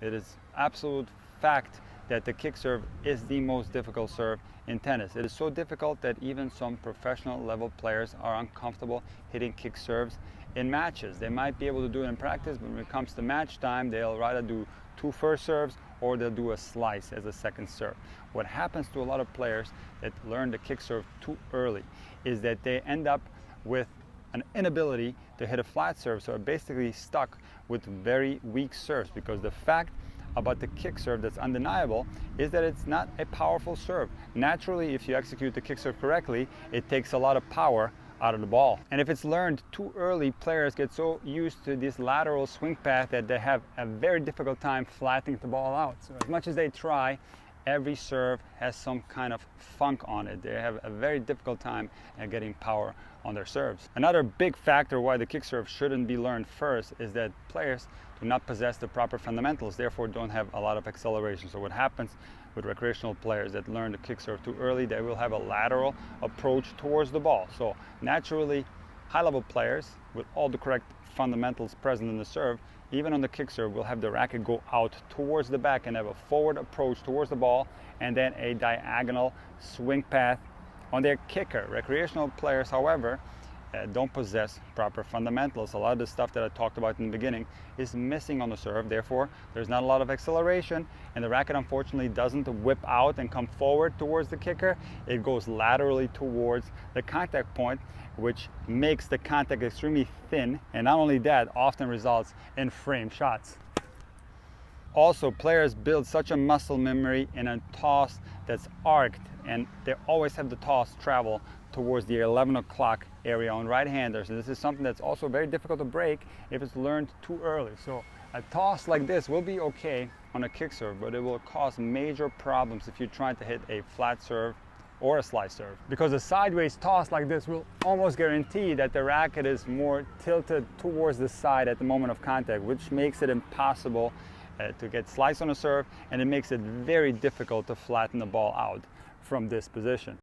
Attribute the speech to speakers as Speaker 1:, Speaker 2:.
Speaker 1: It is absolute fact that the kick serve is the most difficult serve in tennis. It is so difficult that even some professional level players are uncomfortable hitting kick serves in matches. They might be able to do it in practice, but when it comes to match time, they'll rather do 2 first serves or they'll do a slice as a second serve. What happens to a lot of players that learn the kick serve too early is that they end up with an inability to hit a flat serve, so are basically stuck with very weak serves, because the fact about the kick serve that's undeniable is that it's not a powerful serve. Naturally, if you execute the kick serve correctly, it takes a lot of power out of the ball. And if it's learned too early, players get so used to this lateral swing path that they have a very difficult time flattening the ball out. So as much as they try, every serve has some kind of funk on it. They have a very difficult time at getting power on their serves. Another big factor why the kick serve shouldn't be learned first is that players do not possess the proper fundamentals, therefore don't have a lot of acceleration. So what happens with recreational players that learn the kick serve too early, they will have a lateral approach towards the ball. So naturally, high-level players with all the correct fundamentals present in the serve, even on the kick serve, will have the racket go out towards the back and have a forward approach towards the ball and then a diagonal swing path on their kicker. Recreational players, however, don't possess proper fundamentals. A lot of the stuff that I talked about in the beginning is missing on the serve, therefore there's not a lot of acceleration, and the racket unfortunately doesn't whip out and come forward towards the kicker. It goes laterally towards the contact point, which makes the contact extremely thin, and not only that, often results in frame shots. Also, players build such a muscle memory in a toss that's arced, and they always have the toss travel towards the 11 o'clock area on right-handers. And this is something that's also very difficult to break if it's learned too early. So a toss like this will be okay on a kick serve, but it will cause major problems if you're trying to hit a flat serve or a slice serve, because a sideways toss like this will almost guarantee that the racket is more tilted towards the side at the moment of contact, which makes it impossible to get slice on a serve, and it makes it very difficult to flatten the ball out from this position.